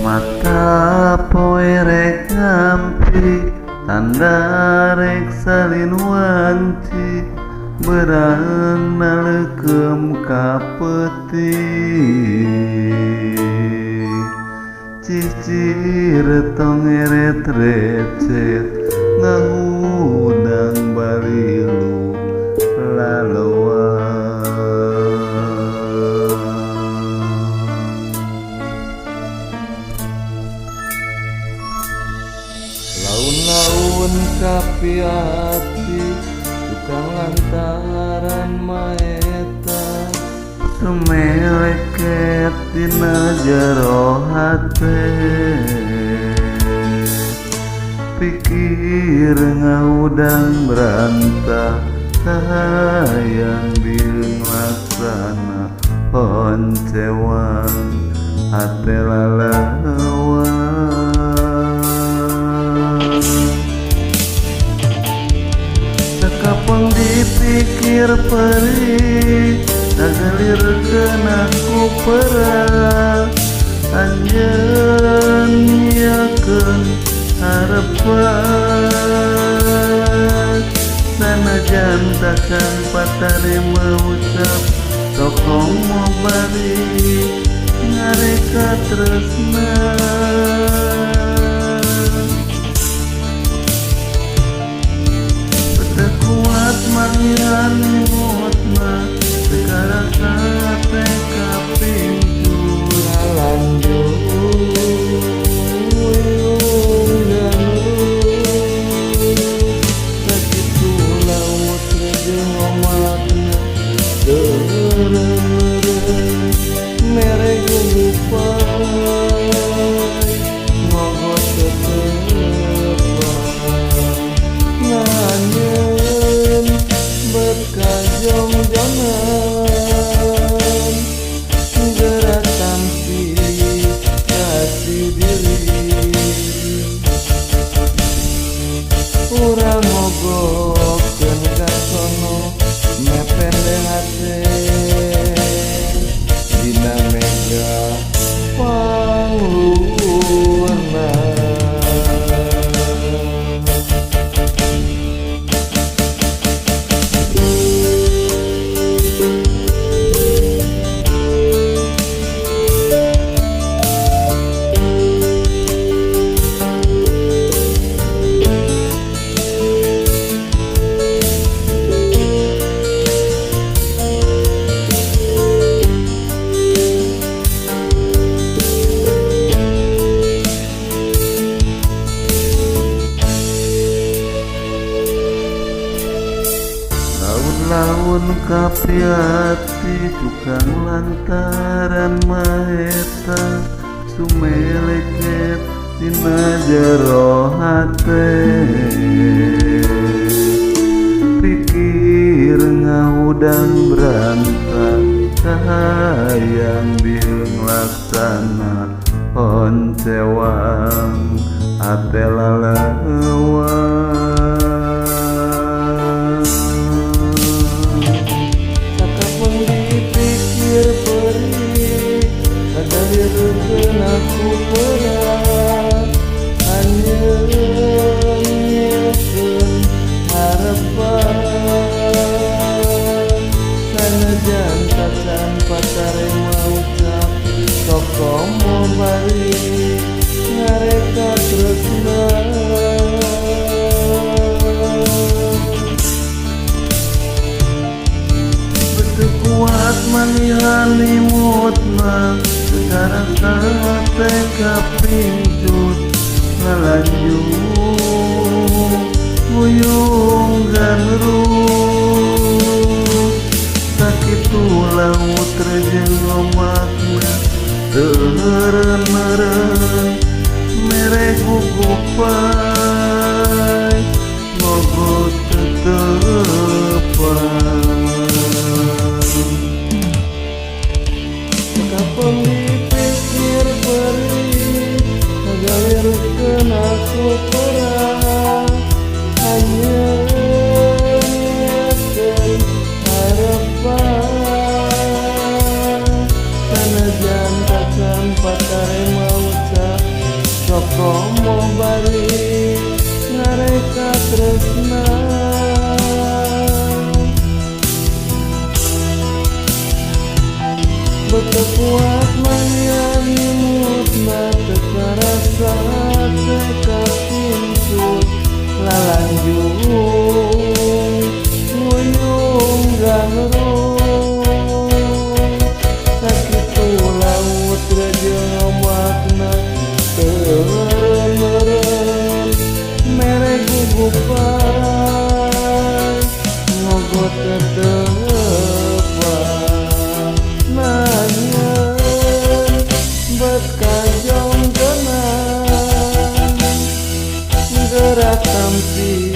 Mata poe rek ngampi tanda rek salin wanci berana lekem kapeti cicir tong eret recet ngahudang balilu lalawan laun-laun kapiati tukang lantaran maeta sumeleket dina jero hate pikir ngaudang berantah sayang dieun laksana poncewan hate lalawan sakapeng dipikir perih nagalirkeun aku perah anjeun nyiakeun harepan sanajan takkan patare maucap tokong mau balik ngareka tresna betek kuat manggilan mutna sekarang sate kapintu lalanjut urang mogokkeun ka sono mepende hate dina mega pangluarna laun kapiati tukang lantaran maeta sumeleket dina jero hate pikir ngahudang berantah sayang dieun laksana poncewang hate lalawan aku perah anjeun nyiakeun harepan sanajan tacan patare maucap tokong mau balik ngareka tresna betul kuat manihan limutna sekarang sate kapincut lalanjut nguyung ganrut sakitu laut rejeng omakna teureun-eureun mereh gugupai mogot tetepan sakapeng dipikir perih nagalirkeun aku perah anjeun nyiakeun harepan sanajan tacan patare maucap sate kapintu lalanjung nguyung ganrung sakitu laut rajeng makna teureun mere gugupan ngogot tetepan nanyeun bet kajong tenang gerak tampi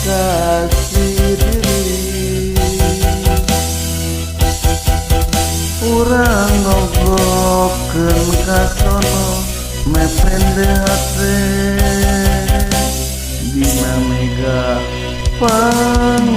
kasih diri urang ngogokeun kasono mepende hate dina mega pang